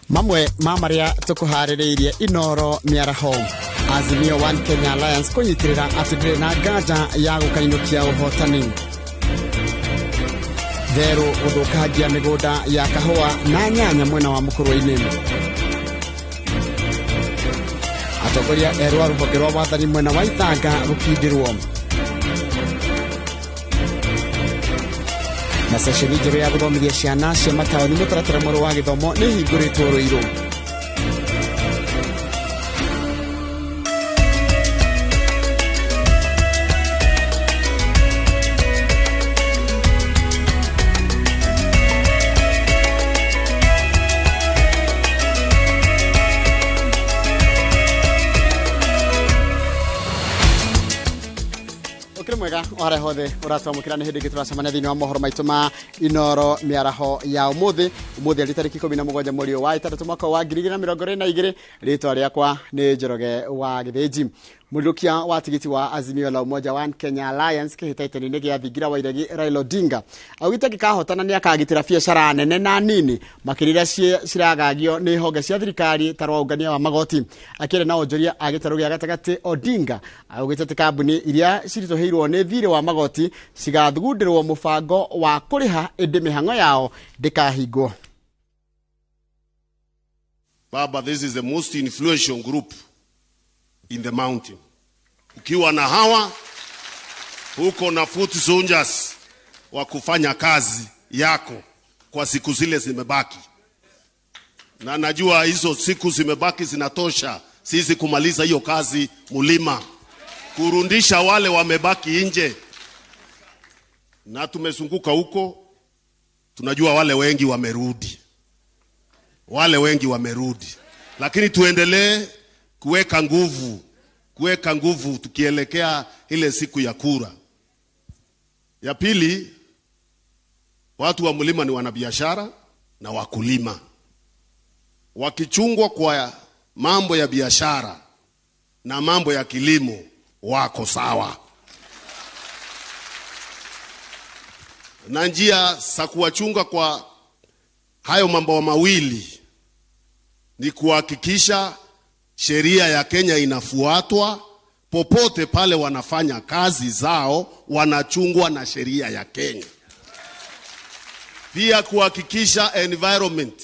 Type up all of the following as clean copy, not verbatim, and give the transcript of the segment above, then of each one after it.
Mamwe mamaria tukuharireirie inoro miaraho Azimio One Kenya Alliance kunyitirira atidire na gaja ya gukainukia uhotani. Theru uthukagia migunda ya kahua na nyanya mwena wa Mukurwe-ini. Atongoria erwa ruhonge rwa wathani mwena wa Ithanga rukindirwo. Na sesheni njeru ya guthomithia ciana cia mataoni mutaratara mweru wa githomo ni hinguritwo Ruiru. Mwega ore hothe uratwa mukirane hindi gituracamania thini wa mohoro maitu ma inoro miaraho ya umuthi ari tariki 17 mweri wa 3 mwaka wa 2022 ritwa riakwa ni Njoroge wa Githiji. Murukia wa tigiti wa Azimio la Umoja One Kenya Alliance kihitaitani gia thigira wa Iregi Raila Odinga augite gikahotana ni akagitira biashara nene na nini makirira ciragagio ni honge cia thirikari tarwa ungania wa magoti. Akire na onjoria agitaru gia gatagati Odinga augite kambuni iria ciritoheirwo ni thire wa magoti cigathugundirwo mubango wa kuriha indi mihango yao ndikahingwo. Baba, this is the most influential group in the mountain. Ukiwa na hawa huko na foot soldiers wa kufanya kazi yako kwa siku zile zimebaki. Na najua hizo siku zimebaki zinatosha sisi kumaliza hiyo kazi mulima. Kurundisha wale wamebaki nje. Na tumezunguka huko, tunajua wale wengi wamerudi. Wale wengi wamerudi. Lakini tuendelee kuweka nguvu tukielekea ile siku ya kura. Ya pili, watu wa mlima ni wanabiashara na wakulima. Wakichungwa kwa mambo ya biashara na mambo ya kilimo wako sawa. Na njia za kuwachunga kwa hayo mambo mawili ni kuhakikisha sheria ya Kenya inafuatwa popote pale wanafanya kazi zao, wanachungwa na sheria ya Kenya. Pia kuhakikisha environment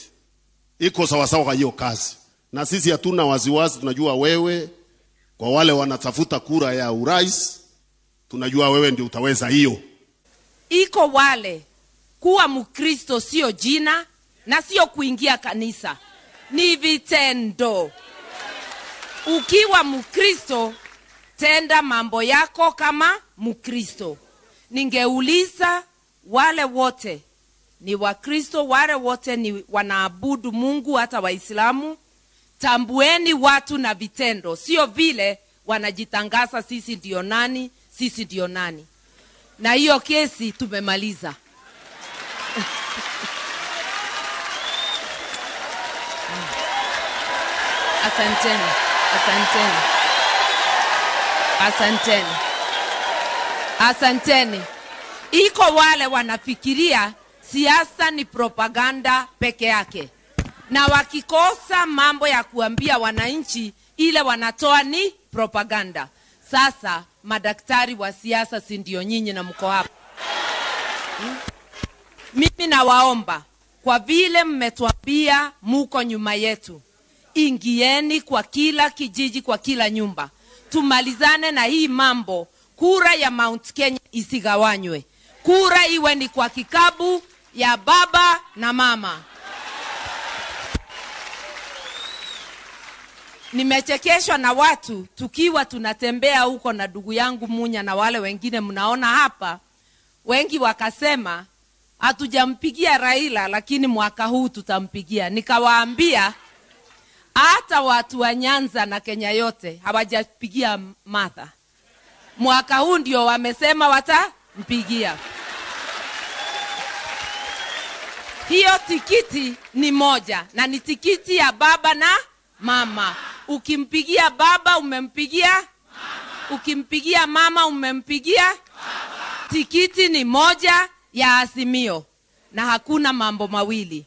iko sawa sawa kwa hiyo kazi. Na sisi hatuna wasiwasi, tunajua wewe kwa wale wanatafuta kura ya urais, tunajua wewe ndio utaweza hiyo. Iko wale kuwa Mkristo sio jina na sio kuingia kanisa, ni vitendo. Ukiwa Mkristo, tenda mambo yako kama Mkristo. Ningeuliza wale wote ni Wakristo, wale wote ni wanaabudu Mungu, hata Waislamu, tambueni watu na vitendo, sio vile wanajitangaza sisi ndio nani, sisi ndio nani. Na hiyo kesi tumemaliza. Asanteni. Asanteni. Asanteni. Asanteni. Iko wale wanafikiria siasa ni propaganda peke yake. Na wakikosa mambo ya kuambia wananchi, ile wanatoa ni propaganda. Sasa madaktari wa siasa si ndio nyinyi na mko hapa. Mimi nawaomba, kwa vile mmetuambia muko nyuma yetu, ingieni kwa kila kijiji, kwa kila nyumba. Tumalizane na hii mambo. Kura ya Mount Kenya isigawanywe. Kura iwe ni kwa kikabu ya baba na mama. Nimechekeshwa na watu tukiwa tunatembea huko na ndugu yangu Munya na wale wengine mnaona hapa. Wengi wakasema hatujampigia Raila lakini mwaka huu tutampigia. Nikawaambia hata watu wa Nyanza na Kenya yote hawajapigia Martha. Mwaka huu ndio wamesema watampigia. Hiyo tikiti ni moja na ni tikiti ya baba na mama. Ukimpigia baba umempigia mama. Ukimpigia mama umempigia baba. Tikiti ni moja ya Azimio na hakuna mambo mawili.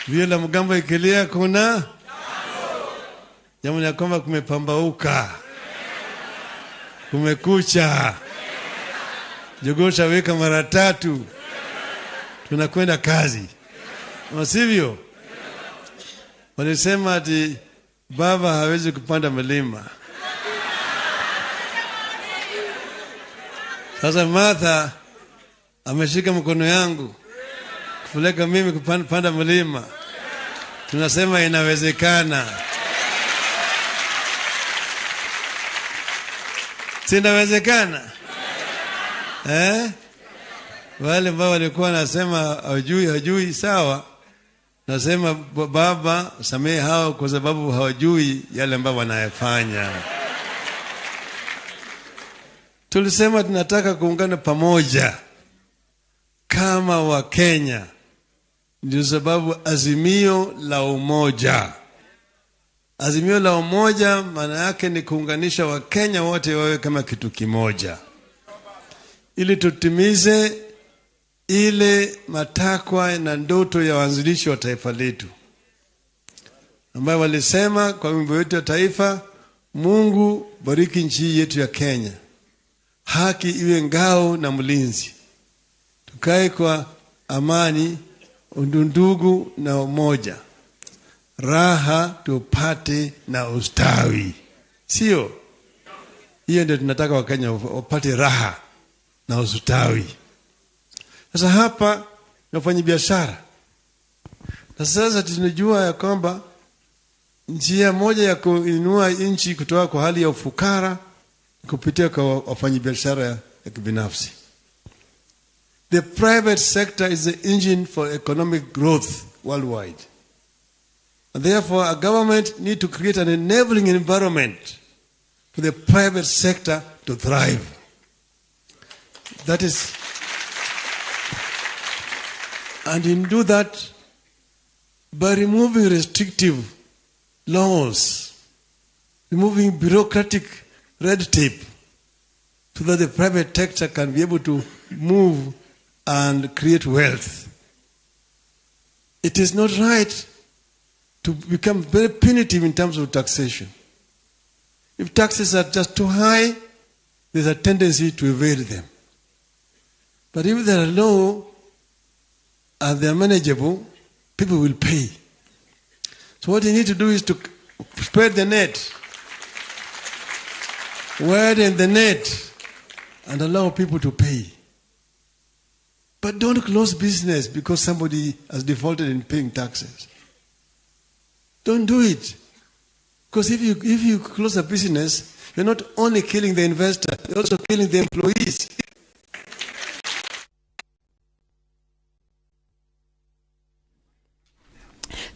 Vio la mgambo ikilia kuna jambo ya kwamba kumepambauka, kumekucha, jogosha weka mara 3, tunakwenda kazi. Sivyo? Walisema ati baba hawezi kupanda milima. Sasa Martha ameshika mkono yangu kupeleka mimi kupanda milima. Tunasema inawezekana. Sinawezekana? Wale ambao walikuwa nasema hajui sawa. Nasema baba samehe hao kwa sababu hawajui yale ambayo wanayafanya. Tulisema tunataka kuungana pamoja kama wa Kenya. Ndio sababu azimio la umoja. Azimio la umoja maana yake ni kuunganisha wa Kenya wote wawe kama kitu kimoja, ili tutimize ile matakwa na ndoto ya waanzilishi wa taifa letu, ambao walisema kwa wimbo wetu wa taifa, Mungu bariki nchi yetu ya Kenya, haki iwe ngao na mlinzi, tukae kwa amani, undugu na umoja, raha tupate na ustawi. Sio? Hiyo ndio tunataka Wakenya wapate raha na ustawi. Sasa hapa nafanya biashara. Na sasa tunajua ya kwamba njia moja ya kuinua nchi kutoka kwa hali ya ufukara kupitia kwa wafanyabiashara ya kibinafsi. The private sector is the engine for economic growth worldwide. And therefore, a government need to create an enabling environment for the private sector to thrive. That is, and in do that by removing restrictive laws, removing bureaucratic red tape, so that the private sector can be able to move and create wealth. It is not right to become very punitive in terms of taxation. If taxes are just too high, there's a tendency to evade them. But if they are low and they are manageable, people will pay. So what you need to do is to spread the net, widen the net, and allow people to pay. But don't close business because somebody has defaulted in paying taxes. Don't do it. Because if you close a business, you're not only killing the investor, you're also killing the employees.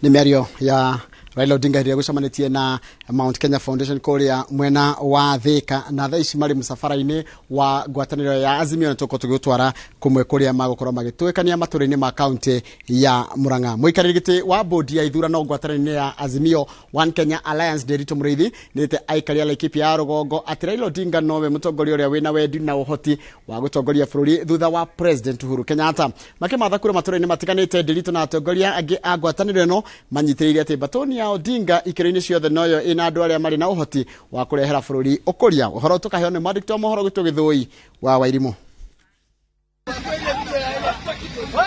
Ni mĩario ya Raila Odinga hĩndĩ ĩrĩa gũcemanitie na Mount Kenya Foundation kũrĩa mwena wa Thika, na thaa ici marĩ mũsafara-inĩ wa ngwatanĩro ya Azimio, na tũko tũgĩtwara kũmwe kũrĩa magũkorwo magĩtwĩkania matũra-inĩ ma kaunti ya Murang'a. Mũikarĩri gĩtĩ wa bodi ya ithurano ngwatanĩro-inĩ ya Azimio One Kenya Alliance Nderitu Mũrĩithi nĩte aikari a Laikipia ya rũgongo atĩ Raila Odinga nowe mũtongoria ũrĩa wĩna wendi na ũhoti wa gũtongoria bũrũri thutha wa President Uhuru Kenyatta. Makĩmatha kũrĩa matũra-inĩ matiganĩte, Nderitu na atongoria angĩ a ngwatanĩro ĩno manyitĩrĩire atĩ batoni ya Odinga ikĩro-inĩ ciothe noyo ĩna andũ arĩa marĩ na ũhoti wa kũrehera bũrũri ũkũria. Ũhoro tũkaheo nĩ mwandĩki wa mohoro gwitũ Gĩthũi wa Wairimu.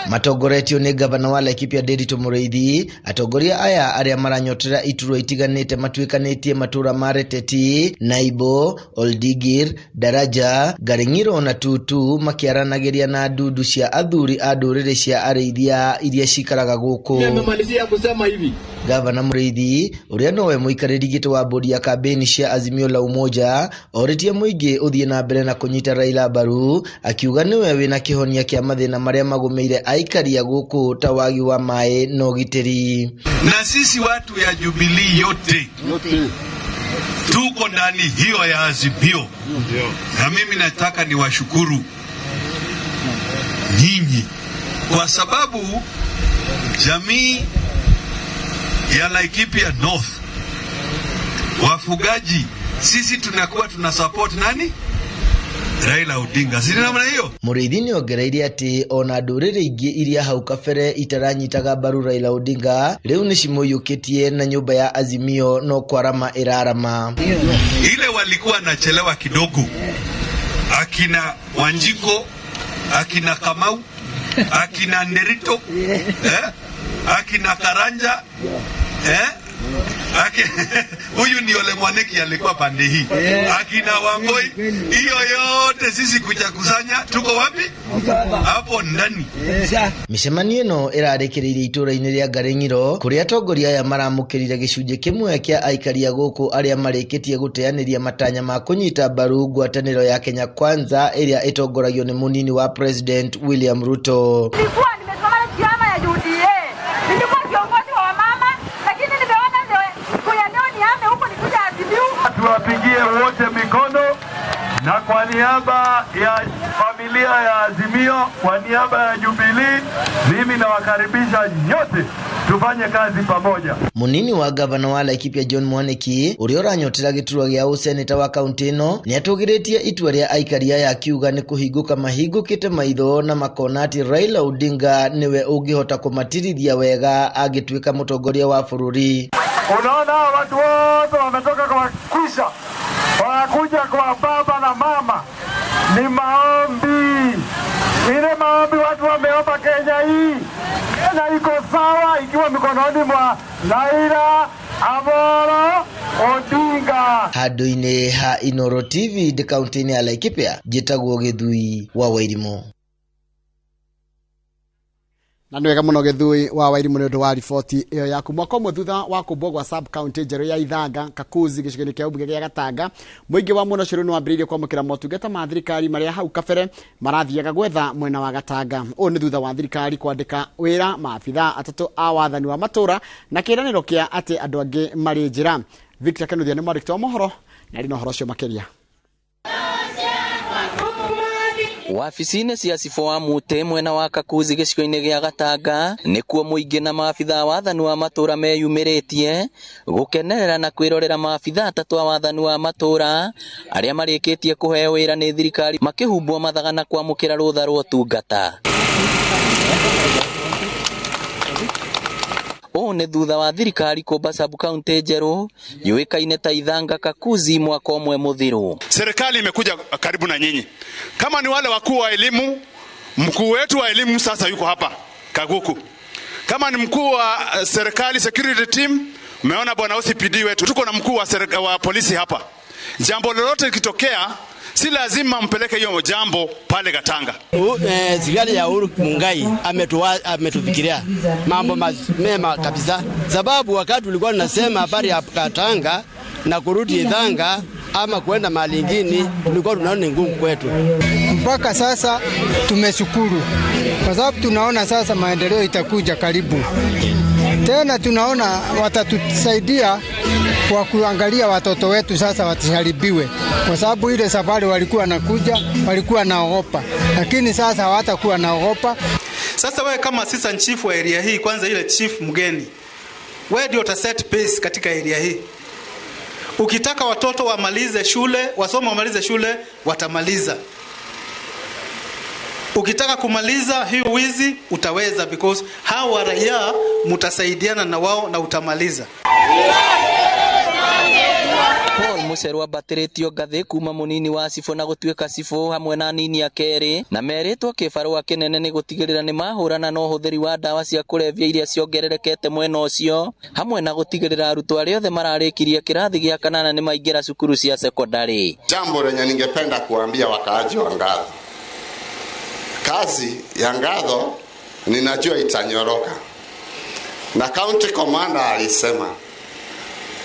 Matongoretio nĩ gavana wa Laikipia Nderitu Mũrĩithi, atongoria aya arĩa maranyotera iturwa itiganĩte matuĩkanĩtie matũra ma Reteti, Naibo, Oldigir, Daraja, Garing'iro na Tutu makĩaranagĩria na ndundu cia athuri a ndũrĩrĩ cia arĩithia iria cikaraga gũkũ. Nimemalizia kusema hivi. Gavana Mũrĩithi ũrĩa nowe mũikarĩri gĩtĩ wa bodi ya kambeni cia Azimio la Umoja oritie mũingĩ ũthiĩ na mbere na kũnyita Raila mbaru, akiuga nĩwe wĩna kĩhonia kĩa mathĩna marĩa magũmĩire aikari a gũkũ ta wagi wa maĩ na ũgitĩri. Na sisi watu ya Jubilee yote tuko ndani hiyo ya Azimio. Na mimi nataka niwashukuru nyinyi kwa sababu jamii ya Laikipia North, wafugaji, sisi tunakuwa tunasupport nani? Raila Odinga. Sisi namna hiyo. Murithi ongereire ati ona ndurire ingi iria hau kabere itaranyitaga mbaru Raila Odinga riu nicimuyukitie na nyumba ya Azimio no kwarama irarama. Ile walikuwa nachelewa kidogo. Akina Wanjiko, akina Kamau, akina Nderito, akina Karanja, huyu ni Ole Mwaneki alikuwa pande hii. Akina Wangoi, hiyo yote sisi kuchakusanya, tuko wapi? Hapo ndani. Micemanio ino irarekereirie itura-ini ria Ngaring'iro kuria atongoria aya maramukirire gicunje kimwe kia aikaria guku aria marikitie guteaniria matanya ma kunyita mbaru ngwataniro ya Kenya Kwanza iria itongoragio ni munini wa President William Ruto. Nilikuwa nimesoma chama ya UDA. Nilikuwa kiongozi wa mama, lakini nimeona leo niame huko nikuja Azimio. Tuwapigie wote mikono na kwa niaba ya familia ya Azimio, kwa niaba ya Jubilee, mimi nawakaribisha nyote tufanye kazi pamoja. Munini wa gavana wa Laikipia John Mwaniki uria uranyotera giturwa gia useneta wa kaunti ino ni atugiretie itua ria aikaria ya kiuga ni kuhinguka mahingukite maitho na makona ati Raila Odinga niwe ungihota kumatirithia wega agituika mutongoria wa bururi. Unaona watu wote wametoka kwa kwisha, wanakuja kwa baba na mama, ni maombi. Ile maombi watu wameomba Kenya hii na iko sawa ikiwa mikononi mwa Raila Amolo Odinga. Handu-ini ha Inoro TV de kaunti-ini ya Laikipia, jitagwo Githui wa Wairimu. Na nĩ wega mũno Githui wa Wairimu nĩ ũndũ wa riboti ĩyo yaku. Mwaka ũmwe thutha wa kũmbogwa sub county njerũ ya Ithanga Kakuzi gĩcigo-inĩ kĩa ũmbunge gĩa Gatanga, mũingĩ wa mũno cĩrũ nĩ wambĩrĩirie kwamũkĩra motungata ma thirikari marĩa hau kabere marathiaga gwetha mwena wa Gatanga. Ũũ nĩ thutha wa thirikari kwandĩka wĩra maabithaa atatũ a wathani wa matũra na kĩĩranĩro kĩa atĩ andũ angĩ marĩ njĩra. Victor Kanuthia nĩ mwandĩki wa mohoro na rĩ na ũhoro ũcio makĩria. Wabici-inĩ cia cibũ wa Mute mwena wa Kakuzi gĩcigo-inĩ gĩa Gatanga nĩkuo mũingĩ na maabithaa wathani wa matũra meyumĩrĩtie gũkenerera na kwĩrorera maabithaa atatũ a wathani wa matũra arĩa marĩkĩtie kũheo wĩra nĩ thirikari makĩhumbwo mathaga na kwamũkĩra rũtha rwa ũtungata. Ũũ nĩ thutha wa thirikari kũmba sub-county njerũ yũĩkaine ta Ithanga Kakuzi mwaka ũmwe mũthiru. Serikali imekuja karibu na nyinyi. Kama ni wale wakuu wa elimu, mkuu wetu wa elimu sasa yuko hapa Kaguku. Kama ni mkuu wa serikali security team, umeona bwana OCPD wetu. Tuko na mkuu wa polisi hapa. Jambo lolote likitokea, si lazima mpeleke hiyo jambo pale Gatanga. Serikali ya Uhuru Mungai ametufikiria mambo mema kabisa, sababu wakati tulikuwa tunasema habari ya Gatanga na kurudi Ithanga ama kwenda mahali ingine tulikuwa tunaona ni ngumu kwetu. Mpaka sasa tumeshukuru kwa sababu tunaona sasa maendeleo itakuja karibu. Tena tunaona watatusaidia kwa kuangalia watoto wetu sasa wasiharibiwe, kwa sababu ile safari walikuwa nakuja walikuwa naogopa, lakini sasa hawatakuwa naogopa. Sasa wewe kama assistant chief wa area hii, kwanza ile chief mgeni, wewe ndio utaset pace katika area hii. Ukitaka watoto wamalize shule, wasome wamalize shule, watamaliza. Ukitaka kumaliza hiyo wizi utaweza, because hawa raia mutasaidiana na wao na utamaliza. Paul Muserwa bateretio ngathĩ kuma munini wa cibũ na gũtuĩka cibũ hamwe na nini ya kerĩ na merĩtwo kĩbarũa kĩnene nĩ gũtigĩrĩra nĩ mahũrana na ũhũthĩri wa ndawa cia kũrebia iria ciongererekete mwena ũcio, hamwe na gũtigĩrĩra arutwo arĩa othe mararĩkirie kĩrathi gĩa kanana nĩ maingĩra cukuru cia sekondari. Jambo lenye ningependa kuambia wakaaji wa Ngatho, kazi ya Ngatho ninajua itanyoroka, na county commander alisema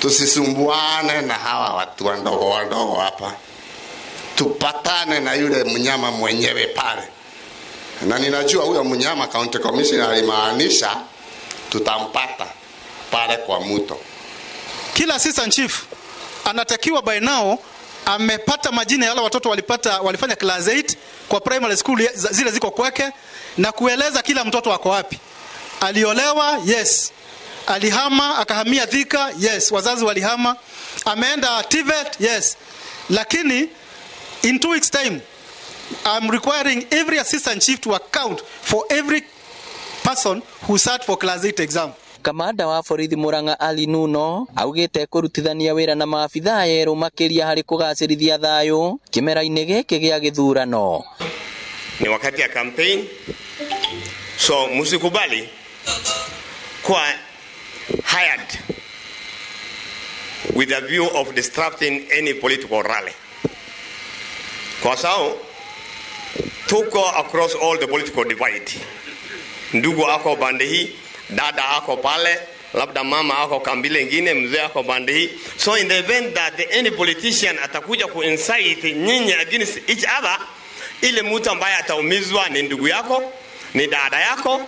tusisumbuane na hawa watu wadogo hapa, tupatane na yule mnyama mwenyewe pale. Na ninajua huyo mnyama county commissioner alimaanisha tutampata pale kwa Muto. Kila assistant chief anatakiwa by now amepata majina ya wale watoto walifanya class 8 kwa primary school zile ziko kwake, na kueleza kila mtoto wako wapi. Aliolewa, yes. Alihama akahamia Thika, yes. Wazazi walihama. Ameenda TVET, yes. Lakini in 2 weeks time I'm requiring every assistant chief to account for every person who sat for class 8 exam. Kamanda wa borithi Murang'a Ali Nuno augite kurutithania wira na maabitha yeru makiria hari kugacirithia thayo kimera-ini giki gia githurano. Ni wakati ya campaign, so musikubali kwa hired with a view of disrupting any political rally. Kwa sababu tuko across all the political divide. Ndugu ako bande hii, dada ako pale, labda mama ako kambile ngine, mzee ako bande hii. So in the event that any politician atakuja ku-incite nyinyi against each other, ile mtu ambaye ataumizwa ni ndugu yako, ni dada yako,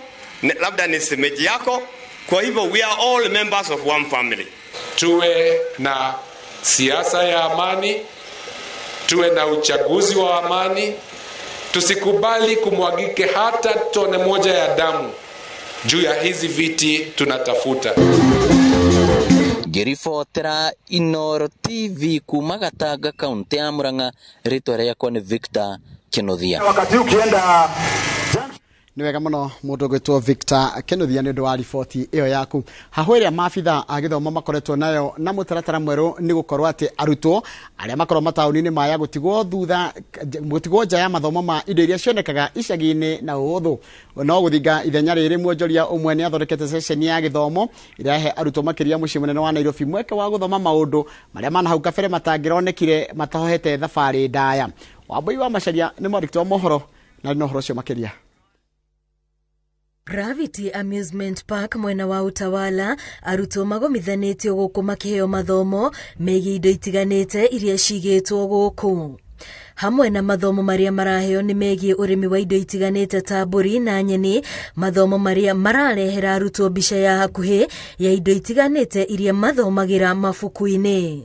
labda ni semeji yako. Kwa hivyo we are all members of one family. Tuwe na siasa ya amani, tuwe na uchaguzi wa amani, tusikubali kumwagike hata tone moja ya damu juu ya hizi viti tunatafuta. Ngiribotera Inooro TV kuma Gatanga, kaunti ya Murang'a, ritwa riakwa ni Victor Kinothia. Wakati ukienda ni wega muno mundu gwitwo Victor Kinothia ni ndu wa riboti iyo yaku. Hahweria mabitha agithoma makoretwo nayo na mutaratara mweru ni gukorwo ati arutwo aria makorwo matauni-ini maya gutigwo thutha, gutigwo nja ya mathomo ma indo iria cionekaga icagi-ini na uhuthu. No guthinga ithenya riri mwonjoria umwe ni athondekete session ya githomo iria he arutwo makiria mucii munene wa Nairobi mweke wa guthoma maundu maria mana hau kabere matangironekire matahohete thabari ndaya. Wambui wa Macharia ni mwandiki wa mohoro na ni mohoro cio makiria. Gravity Amusement Park mwena wa Utawala arutwo magomithanĩtio gũkũ makĩheo mathomo megiĩ indo itiganĩte iria cigĩtwo gũkũ. Hamwe na mathomo maria maraheo ni megiĩ ũrĩmi wa indo itiganĩte ta mbũri na nyeni, mathomo maria mararehera arutwo mbica ya hakuhĩ ya indo itiganĩte iria mathomagĩra mabuku-inĩ.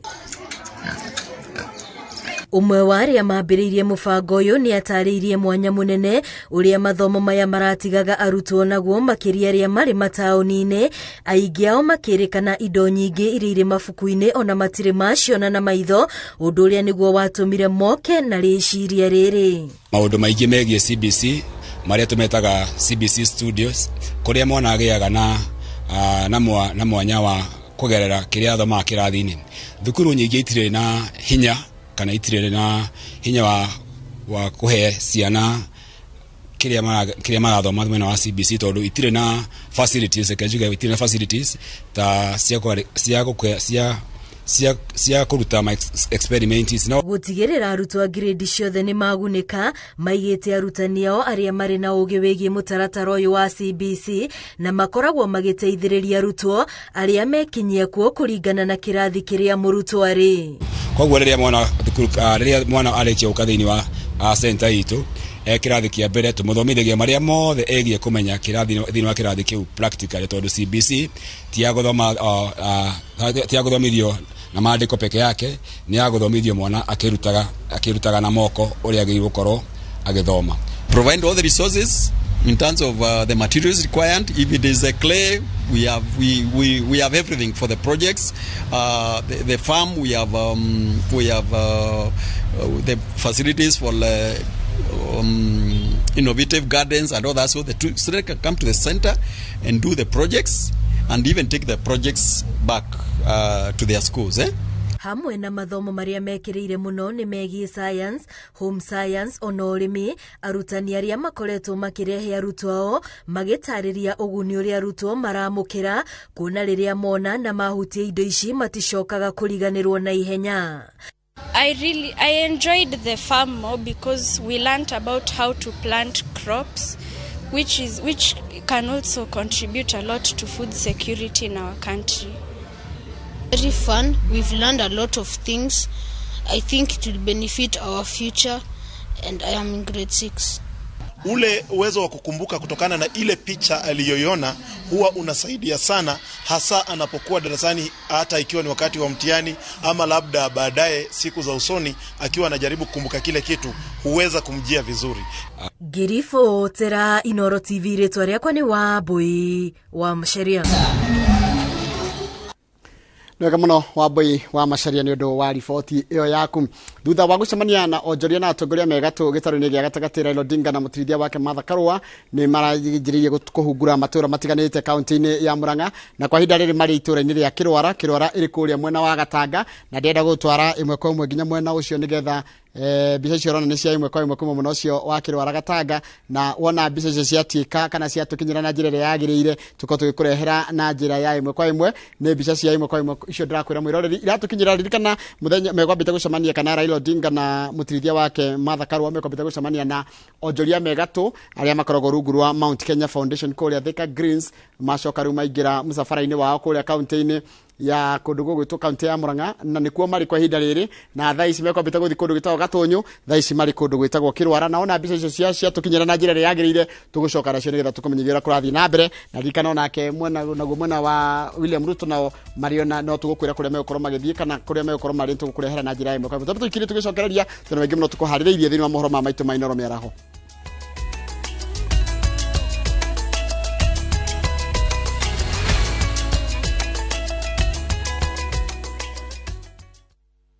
Umwe wa aria mambĩrĩirie mũbango ũyũ ni atarĩirie mwanya munene uria mathomo maya maratigaga arutwo naguo makĩria aria marĩ mataũni-inĩ, aingĩ ao makĩrĩkana indo nyingĩ iria irĩ mabuku-inĩ ona matirĩ maciona na maitho, ũndũ ũrĩa nĩguo watũmire moke na rĩciria rĩrĩ. Maũndũ maingĩ megiĩ CBC maria tumetaga CBC Studios kuria mwana agĩaga na mwanya wa kugerera kĩrĩa athomaga kĩrathi-inĩ. Thukuru nyingĩ itirĩ na hinya kana itirĩ na hinya wa kuhe ciana kiria marathoma mwena wa CBC tondu itirĩ na facilities, itirĩ na facilities ta cia kuruta experiments no gutigĩrĩra arutwo a grade ciothe ni magunĩka, maigĩte arutani ao aria marĩ na ũgĩ wĩgiĩ mũtaratara ũyũ wa CBC na makoragwo magĩteithĩrĩria arutwo aria mekinyia kuo kũringana na kĩrathi kĩrĩa mũrutwo arĩ. Koguo rĩrĩa mwana arĩkia gũka thĩinĩ wa center itũ kĩrathi kĩa mbere tũmũthomithagia maria mothe egiĩ kũmenya thĩinĩ wa kĩrathi kĩu practical, tondũ CBC tiagũthomithio na maandĩko peke yake, ni agũthomithio mwana akĩrutaga na moko ũrĩa agĩrĩirwo gũkorwo agĩthoma. Provide all the resources in terms of the materials required. If it is a clay, we have everything for the projects. The farm, we have the facilities for innovative gardens and all that, so the students can come to the center and do the projects and even take the projects back to their schools. Hamwe na mathomo maria mekĩrĩire mũno ni megiĩ science, home science ona ũrĩmi, arutani aria makoretwo makĩrehe arutwo ao magĩtarĩria ũguni ũrĩa arutwo maramũkĩra kuona rĩrĩa mona na mahutia indo ici maticokaga kũriganĩrwo na ihenya. I enjoyed the farm more because we learned about how to plant crops, which can also contribute a lot to food security in our country. Very fun. We've learned a lot of things. I think it will benefit our future, and I am in grade 6. Ule uwezo wa kukumbuka kutokana na ile picha aliyoiona huwa unasaidia sana, hasa anapokuwa darasani, hata ikiwa ni wakati wa mtihani ama labda baadaye siku za usoni akiwa anajaribu kukumbuka kile kitu, huweza kumjia vizuri. Ngiribotera Inooro TV, ritwa riakwa ni Wambui wa Macharia. Nega muno Wambui wa Macharia ni undu wa riboti iyo yaku. Thutha wa gucemania na onjoria na atongoria megatu gitaro-ini gia gatagati Raila Odinga na mutirithia wake Martha Karua ni marajiririe kuhungura matura matiganite kaunti-ini ya Murang'a na kwa hinda riri mari itura-ini ria Kirwara iri kuria mwena wa Gatanga na ndenda gutwara imwe kwa imwe nginya mwena ucio nigetha mbica icio rona ni cia imwe kwa imwe kuma mwena ucio wa Kirwara Gatanga na wona mbica icio ciatika kana ciatukinyira na njira iria yagiriire tuko tugikurehera na njira ya imwe kwa imwe ni mbica cia imwe kwa imwe icio ndirakwira mwiroreri iratukinyira ririkana muthenya megwambite gucemania kana Raila Odinga na mutirithia wake Martha Karua megwambite gucemania na onjoria megatu aria makoragwo rungu rwa Mount Kenya Foundation kuria Thika Greens macoka riu maingira musafara-ini wao kuria kaunti-ini ya kundu gugwitwo kaunti ya Murang'a na nikuo mari kwa hinda riri na thaa ici mekwambite guthi kundu gwitagwo Gatunyu thaa ici mari kundu gwitagwo Kirwara na ona mbica icio cia tukinyira na njira ria yagiriire tugucoka nacio nigetha tukumenyegira kurathi na mbere na rikana onake mwena wa William Ruto nao mariona no tugukwira kuria megukorwo magithii kana kuria megukorwo mari tugukurehera na njira imwe kwa hivyo tukiri tugicokereria tena wengi muno tukuhaririirie thini wa mohoro ma maitu ma Inoro Miaraho.